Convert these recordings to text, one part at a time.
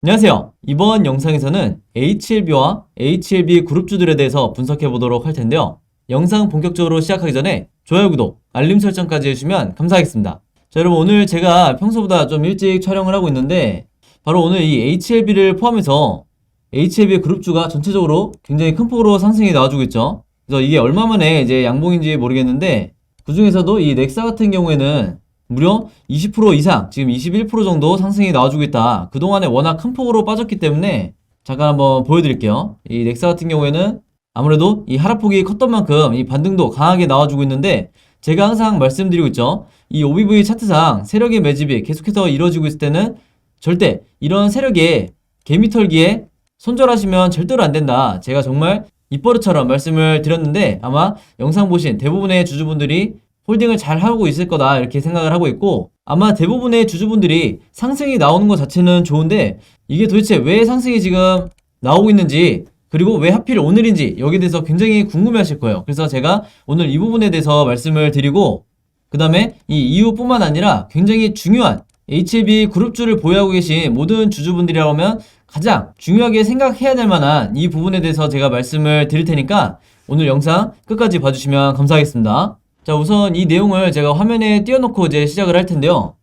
안녕하세요. 이번 영상에서는 HLB와 HLB 그룹주들에 대해서 분석해 보도록 할 텐데요. 영상 본격적으로 시작하기 전에 좋아요, 구독, 알림 설정까지 해주시면 감사하겠습니다. 자, 여러분, 오늘 제가 평소보다 좀 일찍 촬영을 하고 있는데 바로 오늘 이 HLB를 포함해서 HLB 그룹주가 전체적으로 굉장히 큰 폭으로 상승이 나와주고 있죠. 그래서 이게 얼마 만에 이제 양봉인지 모르겠는데 그 중에서도 이 넥사 같은 경우에는 무려 20% 이상, 지금 21% 정도 상승이 나와주고 있다. 그동안에 워낙 큰 폭으로 빠졌기 때문에 잠깐 한번 보여드릴게요. 이 넥사 같은 경우에는 아무래도 이 하락폭이 컸던 만큼 이 반등도 강하게 나와주고 있는데 제가 항상 말씀드리고 있죠. 이 OBV 차트상 세력의 매집이 계속해서 이루어지고 있을 때는 절대 이런 세력의 개미털기에 손절하시면 절대로 안 된다. 제가 정말 입버릇처럼 말씀을 드렸는데 아마 영상 보신 대부분의 주주분들이 홀딩을 잘 하고 있을 거다 이렇게 생각을 하고 있고, 아마 대부분의 주주분들이 상승이 나오는 것 자체는 좋은데 이게 도대체 왜 상승이 지금 나오고 있는지, 그리고 왜 하필 오늘인지 여기에 대해서 굉장히 궁금해 하실 거예요. 그래서 제가 오늘 이 부분에 대해서 말씀을 드리고, 그 다음에 이 이유뿐만 아니라 굉장히 중요한 HLB 그룹주를 보유하고 계신 모든 주주분들이라면 가장 중요하게 생각해야 될 만한 이 부분에 대해서 제가 말씀을 드릴 테니까 오늘 영상 끝까지 봐주시면 감사하겠습니다. 자, 우선 이 내용을 제가 화면에 띄워놓고 이제 시작을 할 텐데요.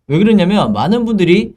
왜 그러냐면 많은 분들이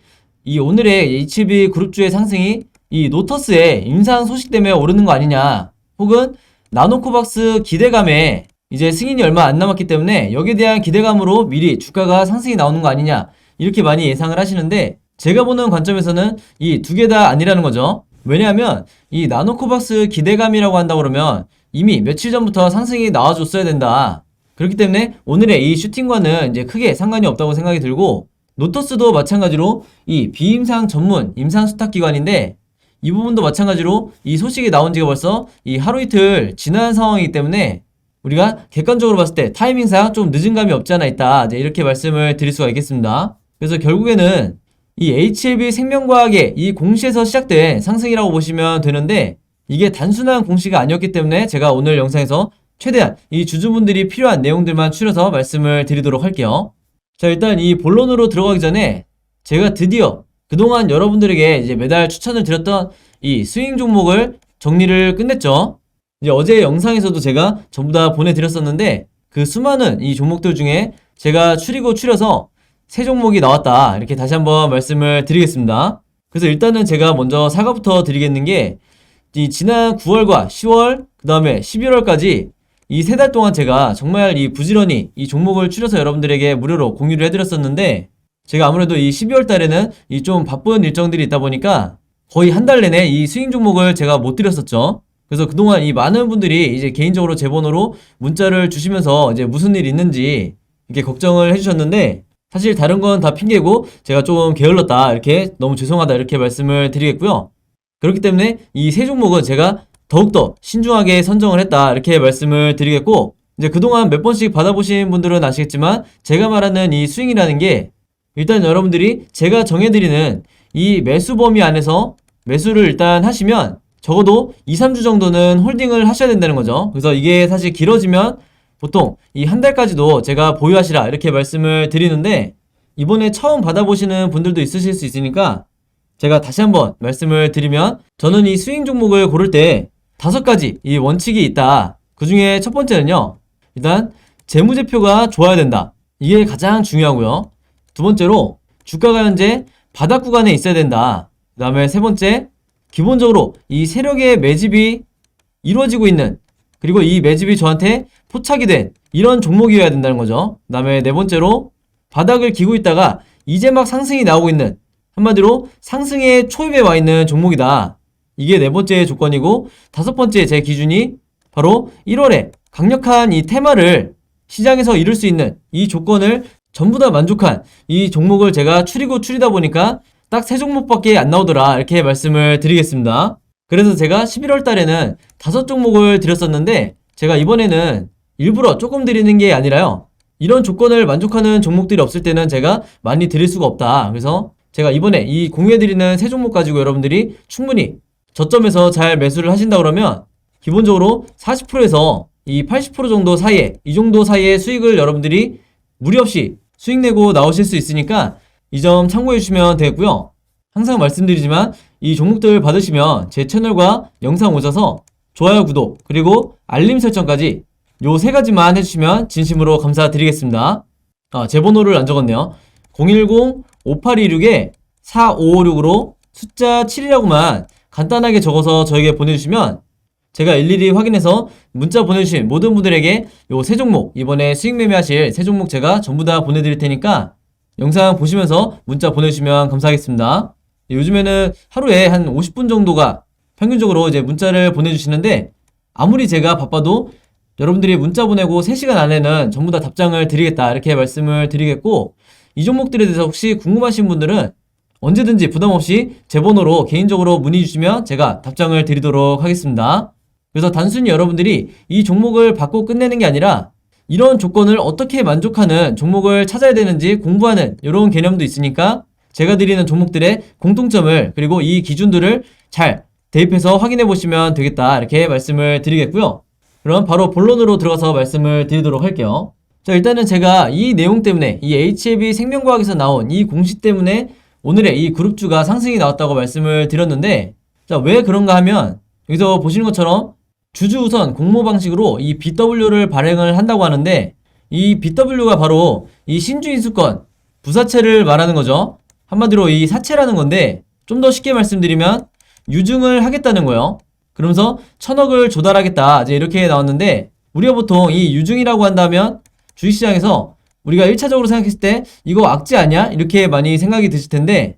이 오늘의 HLB 그룹주의 상승이 이 노터스의 임상 소식 때문에 오르는 거 아니냐, 혹은 나노코박스 기대감에 이제 승인이 얼마 안 남았기 때문에 여기에 대한 기대감으로 미리 주가가 상승이 나오는 거 아니냐, 이렇게 많이 예상을 하시는데 제가 보는 관점에서는 이 두 개 다 아니라는 거죠. 왜냐하면 이 나노코박스 기대감이라고 한다 그러면 이미 며칠 전부터 상승이 나와줬어야 된다. 그렇기 때문에 오늘의 이 슈팅과는 이제 크게 상관이 없다고 생각이 들고, 노터스도 마찬가지로 이 비임상 전문 임상 수탁기관인데 이 부분도 마찬가지로 이 소식이 나온 지가 벌써 이 하루 이틀 지난 상황이기 때문에 우리가 객관적으로 봤을 때 타이밍상 좀 늦은 감이 없지 않아 있다, 이제 이렇게 말씀을 드릴 수가 있겠습니다. 그래서 결국에는 이 HLB 생명과학의 이 공시에서 시작된 상승이라고 보시면 되는데, 이게 단순한 공시가 아니었기 때문에 제가 오늘 영상에서 최대한 이 주주분들이 필요한 내용들만 추려서 말씀을 드리도록 할게요. 자, 일단 이 본론으로 들어가기 전에 제가 드디어 그동안 여러분들에게 이제 매달 추천을 드렸던 이 스윙 종목을 정리를 끝냈죠. 이제 어제 영상에서도 제가 전부 다 보내드렸었는데 그 수많은 이 종목들 중에 제가 추려서 세 종목이 나왔다, 이렇게 다시 한번 말씀을 드리겠습니다. 그래서 일단은 제가 먼저 사과부터 드리겠는 게, 이 지난 9월과 10월 그 다음에 11월까지 이 세 달 동안 제가 정말 이 부지런히 이 종목을 추려서 여러분들에게 무료로 공유를 해드렸었는데, 제가 아무래도 이 12월 달에는 이 좀 바쁜 일정들이 있다 보니까 거의 한 달 내내 이 스윙 종목을 제가 못 드렸었죠. 그래서 그동안 이 많은 분들이 이제 개인적으로 제 번호로 문자를 주시면서 이제 무슨 일 있는지 이렇게 걱정을 해주셨는데, 사실 다른 건 다 핑계고 제가 좀 게을렀다, 이렇게 너무 죄송하다, 이렇게 말씀을 드리겠고요. 그렇기 때문에 이 세 종목은 제가 더욱더 신중하게 선정을 했다, 이렇게 말씀을 드리겠고, 이제 그동안 몇 번씩 받아보신 분들은 아시겠지만 제가 말하는 이 스윙이라는 게 일단 여러분들이 제가 정해드리는 이 매수 범위 안에서 매수를 일단 하시면 적어도 2, 3주 정도는 홀딩을 하셔야 된다는 거죠. 그래서 이게 사실 길어지면 보통 이 한 달까지도 제가 보유하시라, 이렇게 말씀을 드리는데, 이번에 처음 받아보시는 분들도 있으실 수 있으니까 제가 다시 한번 말씀을 드리면, 저는 이 스윙 종목을 고를 때 5가지 이 원칙이 있다. 그 중에 첫 번째는요, 일단 재무제표가 좋아야 된다. 이게 가장 중요하고요. 두 번째로 주가가 현재 바닥 구간에 있어야 된다. 그 다음에 세 번째, 기본적으로 이 세력의 매집이 이루어지고 있는, 그리고 이 매집이 저한테 포착이 된 이런 종목이어야 된다는 거죠. 그 다음에 네 번째로 바닥을 기고 있다가 이제 막 상승이 나오고 있는, 한마디로 상승의 초입에 와 있는 종목이다. 이게 네 번째 조건이고, 다섯 번째 제 기준이 바로 1월에 강력한 이 테마를 시장에서 이룰 수 있는 이 조건을 전부 다 만족한 이 종목을 제가 추리다 보니까 딱 세 종목밖에 안 나오더라, 이렇게 말씀을 드리겠습니다. 그래서 제가 11월 달에는 5종목을 드렸었는데 제가 이번에는 일부러 조금 드리는 게 아니라요, 이런 조건을 만족하는 종목들이 없을 때는 제가 많이 드릴 수가 없다. 그래서 제가 이번에 이 공유해드리는 세 종목 가지고 여러분들이 충분히 저점에서 잘 매수를 하신다 그러면 기본적으로 40%에서 이 80% 정도 사이에, 이 정도 사이에 수익을 여러분들이 무리 없이 수익 내고 나오실 수 있으니까 이 점 참고해 주시면 되겠고요. 항상 말씀드리지만 이 종목들 받으시면 제 채널과 영상 오셔서 좋아요, 구독, 그리고 알림 설정까지 요 세 가지만 해주시면 진심으로 감사드리겠습니다. 제 번호를 안 적었네요. 010-5826-4556으로 숫자 7이라고만 간단하게 적어서 저에게 보내주시면 제가 일일이 확인해서 문자 보내주신 모든 분들에게 요 세 종목, 이번에 수익 매매하실 세 종목 제가 전부 다 보내드릴 테니까 영상 보시면서 문자 보내주시면 감사하겠습니다. 요즘에는 하루에 한 50분 정도가 평균적으로 이제 문자를 보내주시는데, 아무리 제가 바빠도 여러분들이 문자 보내고 3시간 안에는 전부 다 답장을 드리겠다, 이렇게 말씀을 드리겠고, 이 종목들에 대해서 혹시 궁금하신 분들은 언제든지 부담없이 제 번호로 개인적으로 문의 주시면 제가 답장을 드리도록 하겠습니다. 그래서 단순히 여러분들이 이 종목을 받고 끝내는 게 아니라 이런 조건을 어떻게 만족하는 종목을 찾아야 되는지 공부하는 이런 개념도 있으니까 제가 드리는 종목들의 공통점을, 그리고 이 기준들을 잘 대입해서 확인해 보시면 되겠다, 이렇게 말씀을 드리겠고요. 그럼 바로 본론으로 들어가서 말씀을 드리도록 할게요. 자, 일단은 제가 이 내용 때문에, 이 HLB 생명과학에서 나온 이 공식 때문에 오늘의 이 그룹주가 상승이 나왔다고 말씀을 드렸는데, 자, 왜 그런가 하면 여기서 보시는 것처럼 주주 우선 공모 방식으로 이 BW를 발행을 한다고 하는데, 이 BW가 바로 이 신주인수권 부사채를 말하는 거죠. 한마디로 이 사채라는 건데, 좀 더 쉽게 말씀드리면 유증을 하겠다는 거예요. 그러면서 1000억을 조달하겠다, 이제 이렇게 나왔는데, 우리가 보통 이 유증이라고 한다면 주식시장에서 우리가 1차적으로 생각했을 때 이거 악재 아니야? 이렇게 많이 생각이 드실 텐데,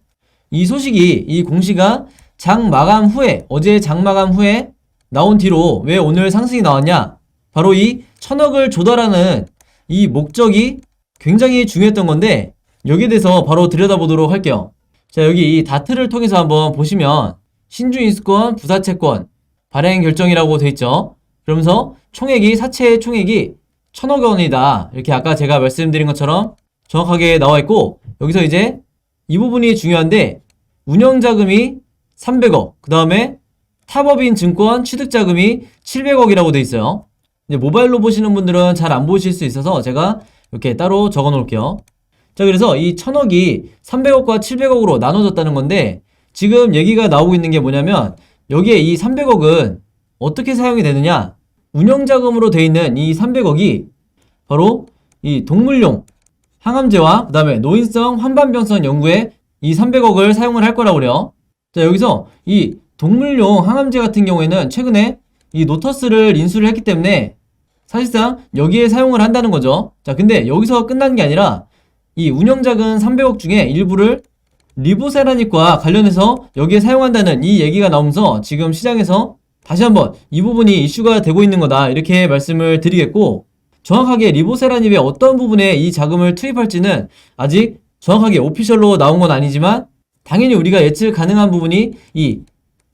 이 소식이, 이 공시가 장 마감 후에, 어제 장 마감 후에 나온 뒤로 왜 오늘 상승이 나왔냐? 바로 이 1000억을 조달하는 이 목적이 굉장히 중요했던 건데, 여기에 대해서 바로 들여다보도록 할게요. 자, 여기 이 다트를 통해서 한번 보시면 신주인수권, 부사채권 발행 결정이라고 돼 있죠. 그러면서 총액이, 사채의 총액이 1000억 원이다, 이렇게 아까 제가 말씀드린 것처럼 정확하게 나와 있고, 여기서 이제 이 부분이 중요한데, 운영자금이 300억, 그 다음에 타법인 증권 취득자금이 700억이라고 돼 있어요. 이제 모바일로 보시는 분들은 잘 안 보실 수 있어서 제가 이렇게 따로 적어 놓을게요. 자, 그래서 이 1000억이 300억과 700억으로 나눠졌다는 건데, 지금 얘기가 나오고 있는 게 뭐냐면, 여기에 이 300억은 어떻게 사용이 되느냐? 운영자금으로 돼 있는 이 300억이 바로 이 동물용 항암제와 그 다음에 노인성 환반병성 연구에 이 300억을 사용을 할 거라고 그래요. 자, 여기서 이 동물용 항암제 같은 경우에는 최근에 이 노터스를 인수를 했기 때문에 사실상 여기에 사용을 한다는 거죠. 자, 근데 여기서 끝난 게 아니라 이 운영자금 300억 중에 일부를 리보세라닉과 관련해서 여기에 사용한다는 이 얘기가 나오면서 지금 시장에서 다시 한번 이 부분이 이슈가 되고 있는 거다, 이렇게 말씀을 드리겠고, 정확하게 리보세라닙의 어떤 부분에 이 자금을 투입할지는 아직 정확하게 오피셜로 나온 건 아니지만, 당연히 우리가 예측 가능한 부분이 이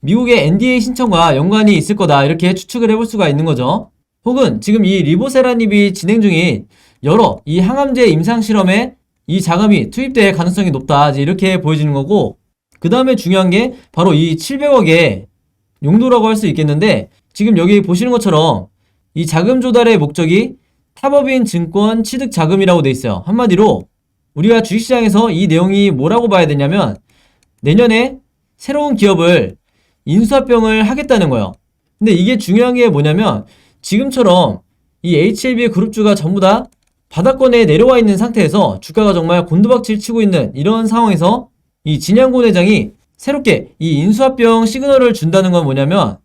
미국의 NDA 신청과 연관이 있을 거다, 이렇게 추측을 해볼 수가 있는 거죠. 혹은 지금 이 리보세라닙이 진행 중인 여러 이 항암제 임상실험에 이 자금이 투입될 가능성이 높다, 이렇게 보여지는 거고, 그 다음에 중요한 게 바로 이 700억의 용도라고 할 수 있겠는데, 지금 여기 보시는 것처럼 이 자금 조달의 목적이 타법인 증권 취득 자금이라고 돼 있어요. 한마디로 우리가 주식시장에서 이 내용이 뭐라고 봐야 되냐면, 내년에 새로운 기업을 인수합병을 하겠다는 거예요. 근데 이게 중요한 게 뭐냐면, 지금처럼 이 HLB 그룹주가 전부 다 바닥권에 내려와 있는 상태에서 주가가 정말 곤두박질 치고 있는 이런 상황에서 이 진양곤 회장이 새롭게 이 인수합병 시그널을 준다는 건 뭐냐면,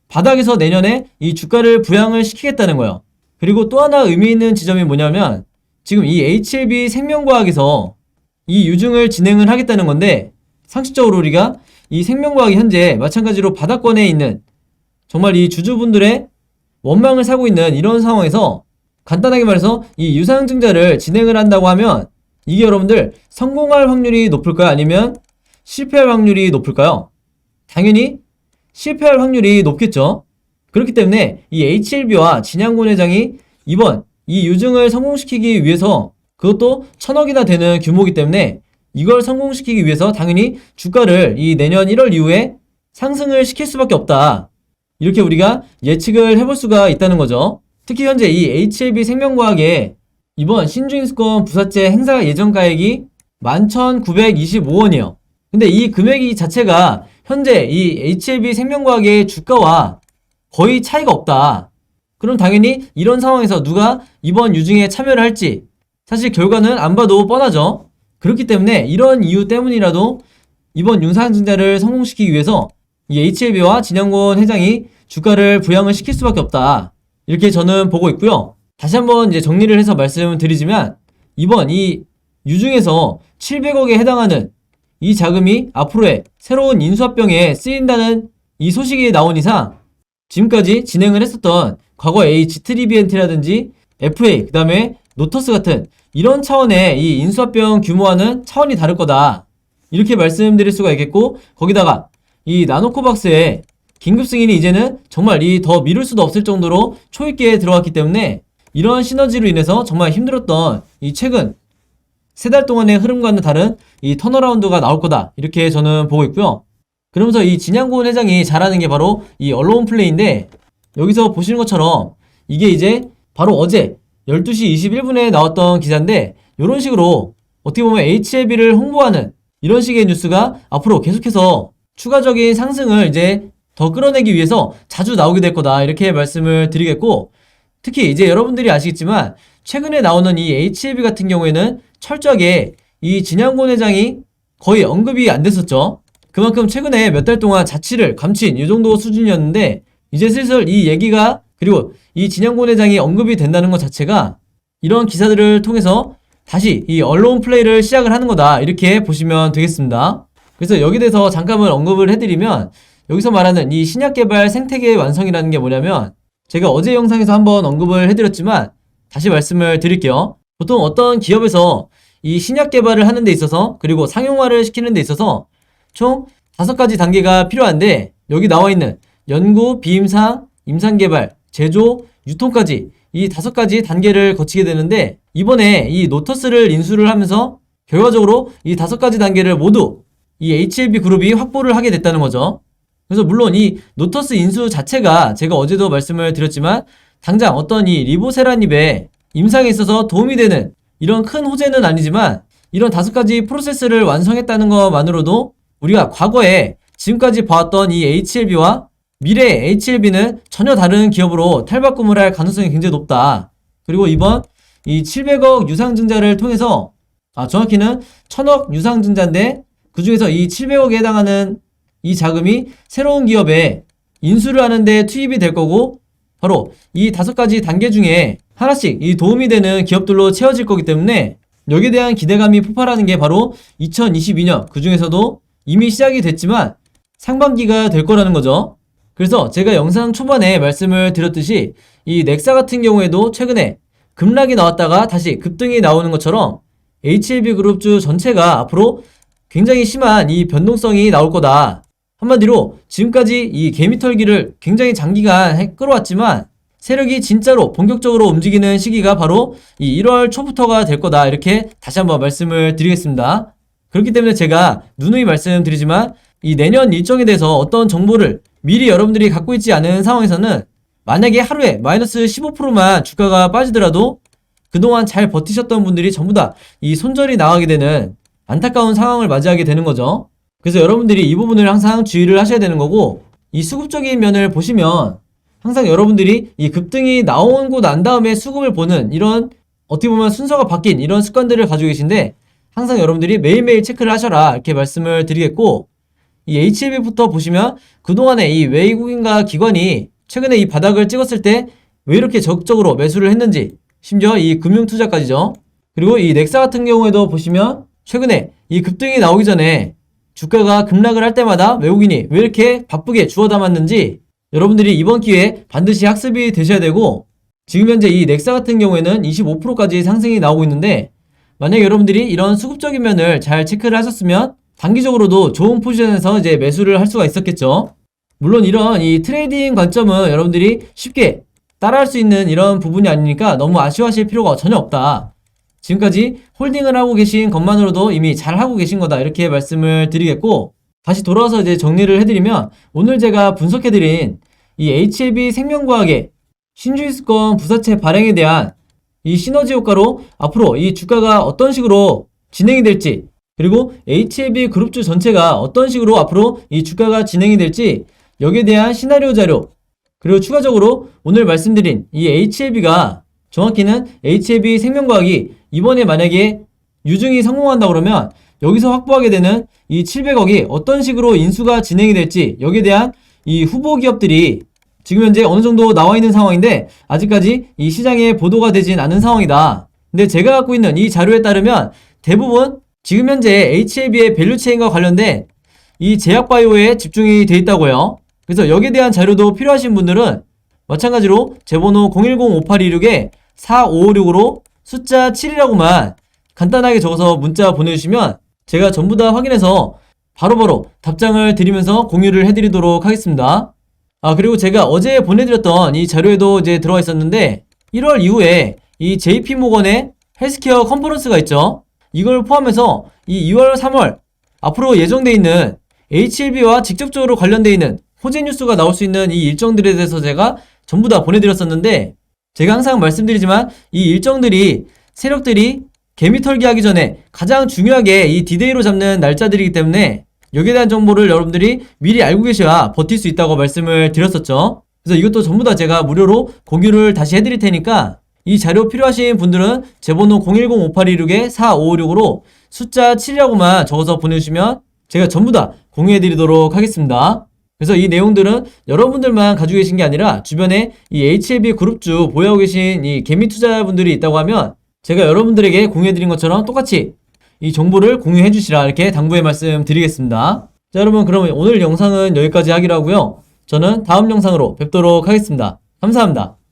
바닥에서 내년에 이 주가를 부양을 시키겠다는 거예요. 그리고 또 하나 의미 있는 지점이 뭐냐면, 지금 이 HLB 생명과학에서 이 유증을 진행을 하겠다는 건데, 상식적으로 우리가 이 생명과학이 현재 마찬가지로 바닥권에 있는 정말 이 주주분들의 원망을 사고 있는 이런 상황에서, 간단하게 말해서 이 유상증자를 진행을 한다고 하면 이게 여러분들 성공할 확률이 높을까요? 아니면 실패할 확률이 높을까요? 당연히 실패할 확률이 높겠죠. 그렇기 때문에 이 HLB와 진양곤 회장이 이번 이 유증을 성공시키기 위해서, 그것도 1000억이나 되는 규모이기 때문에 이걸 성공시키기 위해서 당연히 주가를 이 내년 1월 이후에 상승을 시킬 수밖에 없다, 이렇게 우리가 예측을 해볼 수가 있다는 거죠. 특히 현재 이 HLB 생명과학의 이번 신주인수권 부사채 행사 예정가액이 11,925원이에요. 근데 이 금액이 자체가 현재 이 HLB 생명과학의 주가와 거의 차이가 없다. 그럼 당연히 이런 상황에서 누가 이번 유증에 참여를 할지 사실 결과는 안 봐도 뻔하죠. 그렇기 때문에 이런 이유 때문이라도 이번 유상증자를 성공시키기 위해서 이 HLB와 진양권 회장이 주가를 부양을 시킬 수밖에 없다. 이렇게 저는 보고 있고요. 다시 한번 이제 정리를 해서 말씀을 드리자면 이번 이 유증에서 700억에 해당하는 이 자금이 앞으로의 새로운 인수합병에 쓰인다는 이 소식이 나온 이상 지금까지 진행을 했었던 과거의 G3BNT라든지 FA, 그 다음에 노터스 같은 이런 차원의 이 인수합병 규모와는 차원이 다를 거다. 이렇게 말씀드릴 수가 있겠고, 거기다가 이 나노코박스의 긴급 승인이 이제는 정말 이 더 미룰 수도 없을 정도로 초입기에 들어왔기 때문에 이런 시너지로 인해서 정말 힘들었던 이 최근 3달 동안의 흐름과는 다른 이 턴어라운드가 나올 거다. 이렇게 저는 보고 있고요. 그러면서 이 진양고은 회장이 잘하는 게 바로 이 언론 플레이인데, 여기서 보시는 것처럼 이게 이제 바로 어제 12시 21분에 나왔던 기사인데, 이런 식으로 어떻게 보면 HLB를 홍보하는 이런 식의 뉴스가 앞으로 계속해서 추가적인 상승을 이제 더 끌어내기 위해서 자주 나오게 될 거다. 이렇게 말씀을 드리겠고, 특히 이제 여러분들이 아시겠지만 최근에 나오는 이 HLB 같은 경우에는 철저하게 이 진양곤 회장이 거의 언급이 안 됐었죠. 그만큼 최근에 몇 달 동안 자취를 감춘 이 정도 수준이었는데, 이제 슬슬 이 얘기가, 그리고 이 진양곤 회장이 언급이 된다는 것 자체가 이런 기사들을 통해서 다시 이 언론 플레이를 시작을 하는 거다. 이렇게 보시면 되겠습니다. 그래서 여기 대해서 잠깐만 언급을 해드리면, 여기서 말하는 이 신약 개발 생태계의 완성이라는 게 뭐냐면, 제가 어제 영상에서 한번 언급을 해드렸지만 다시 말씀을 드릴게요. 보통 어떤 기업에서 이 신약 개발을 하는 데 있어서, 그리고 상용화를 시키는 데 있어서 총 5가지 단계가 필요한데, 여기 나와 있는 연구, 비임상, 임상개발, 제조, 유통까지 이 5가지 단계를 거치게 되는데, 이번에 이 노터스를 인수를 하면서 결과적으로 이 5가지 단계를 모두 이 HLB 그룹이 확보를 하게 됐다는 거죠. 그래서 물론 이 노터스 인수 자체가 제가 어제도 말씀을 드렸지만 당장 어떤 이 리보세라닙의 임상에 있어서 도움이 되는 이런 큰 호재는 아니지만, 이런 5가지 프로세스를 완성했다는 것만으로도 우리가 과거에 지금까지 봐왔던 이 HLB와 미래의 HLB는 전혀 다른 기업으로 탈바꿈을 할 가능성이 굉장히 높다. 그리고 이번 이 700억 유상증자를 통해서, 정확히는 1000억 유상증자인데 그 중에서 이 700억에 해당하는 이 자금이 새로운 기업에 인수를 하는데 투입이 될 거고, 바로 이 5가지 단계 중에 하나씩 이 도움이 되는 기업들로 채워질 거기 때문에 여기에 대한 기대감이 폭발하는 게 바로 2022년, 그 중에서도 이미 시작이 됐지만 상반기가 될 거라는 거죠. 그래서 제가 영상 초반에 말씀을 드렸듯이 이 넥사 같은 경우에도 최근에 급락이 나왔다가 다시 급등이 나오는 것처럼 HLB 그룹주 전체가 앞으로 굉장히 심한 이 변동성이 나올 거다. 한마디로 지금까지 이 개미털기를 굉장히 장기간 끌어왔지만 세력이 진짜로 본격적으로 움직이는 시기가 바로 이 1월 초부터가 될 거다. 이렇게 다시 한번 말씀을 드리겠습니다. 그렇기 때문에 제가 누누이 말씀드리지만 이 내년 일정에 대해서 어떤 정보를 미리 여러분들이 갖고 있지 않은 상황에서는 만약에 하루에 마이너스 15%만 주가가 빠지더라도 그동안 잘 버티셨던 분들이 전부 다 이 손절이 나가게 되는 안타까운 상황을 맞이하게 되는 거죠. 그래서 여러분들이 이 부분을 항상 주의를 하셔야 되는 거고, 이 수급적인 면을 보시면 항상 여러분들이 이 급등이 나오고 난 다음에 수급을 보는 이런 어떻게 보면 순서가 바뀐 이런 습관들을 가지고 계신데, 항상 여러분들이 매일매일 체크를 하셔라. 이렇게 말씀을 드리겠고, 이 HLB부터 보시면 그동안에 이 외국인과 기관이 최근에 이 바닥을 찍었을 때 왜 이렇게 적극적으로 매수를 했는지, 심지어 이 금융투자까지죠. 그리고 이 넥사 같은 경우에도 보시면 최근에 이 급등이 나오기 전에 주가가 급락을 할 때마다 외국인이 왜 이렇게 바쁘게 주워 담았는지 여러분들이 이번 기회에 반드시 학습이 되셔야 되고, 지금 현재 이 넥사 같은 경우에는 25%까지 상승이 나오고 있는데, 만약에 여러분들이 이런 수급적인 면을 잘 체크를 하셨으면 단기적으로도 좋은 포지션에서 이제 매수를 할 수가 있었겠죠. 물론 이런 이 트레이딩 관점은 여러분들이 쉽게 따라할 수 있는 이런 부분이 아니니까 너무 아쉬워하실 필요가 전혀 없다. 지금까지 홀딩을 하고 계신 것만으로도 이미 잘 하고 계신 거다. 이렇게 말씀을 드리겠고, 다시 돌아와서 이제 정리를 해드리면, 오늘 제가 분석해드린 이 HLB 생명과학의 신주유수권 부사채 발행에 대한 이 시너지 효과로 앞으로 이 주가가 어떤 식으로 진행이 될지 그리고 HLB 그룹주 전체가 어떤 식으로 앞으로 이 주가가 진행이 될지 여기에 대한 시나리오 자료, 그리고 추가적으로 오늘 말씀드린 이 HLB가 정확히는 HLB 생명과학이 이번에 만약에 유증이 성공한다 그러면 여기서 확보하게 되는 이 700억이 어떤 식으로 인수가 진행이 될지 여기에 대한 이 후보 기업들이 지금 현재 어느 정도 나와 있는 상황인데 아직까지 이 시장에 보도가 되진 않은 상황이다. 근데 제가 갖고 있는 이 자료에 따르면 대부분 지금 현재 HLB의 밸류체인과 관련된 이 제약바이오에 집중이 돼 있다고요. 그래서 여기에 대한 자료도 필요하신 분들은 마찬가지로 제 번호 010-5826-4556으로 숫자 7이라고만 간단하게 적어서 문자 보내주시면 제가 전부 다 확인해서 바로바로 답장을 드리면서 공유를 해드리도록 하겠습니다. 그리고 제가 어제 보내드렸던 이 자료에도 이제 들어가 있었는데 1월 이후에 이 JP모건의 헬스케어 컨퍼런스가 있죠. 이걸 포함해서 이 2월, 3월 앞으로 예정되어 있는 HLB와 직접적으로 관련되어 있는 호재 뉴스가 나올 수 있는 이 일정들에 대해서 제가 전부 다 보내드렸었는데 제가 항상 말씀드리지만 이 일정들이 세력들이 개미 털기 하기 전에 가장 중요하게 이 디데이로 잡는 날짜들이기 때문에 여기에 대한 정보를 여러분들이 미리 알고 계셔야 버틸 수 있다고 말씀을 드렸었죠. 그래서 이것도 전부 다 제가 무료로 공유를 다시 해드릴 테니까 이 자료 필요하신 분들은 제 번호 010-5826-4556으로 숫자 7이라고만 적어서 보내주시면 제가 전부 다 공유해드리도록 하겠습니다. 그래서 이 내용들은 여러분들만 가지고 계신 게 아니라 주변에 이 HLB 그룹주 보유하고 계신 이 개미 투자분들이 있다고 하면 제가 여러분들에게 공유해드린 것처럼 똑같이 이 정보를 공유해 주시라 이렇게 당부의 말씀 드리겠습니다. 자, 여러분 그러면 오늘 영상은 여기까지 하기로 하고요. 저는 다음 영상으로 뵙도록 하겠습니다. 감사합니다.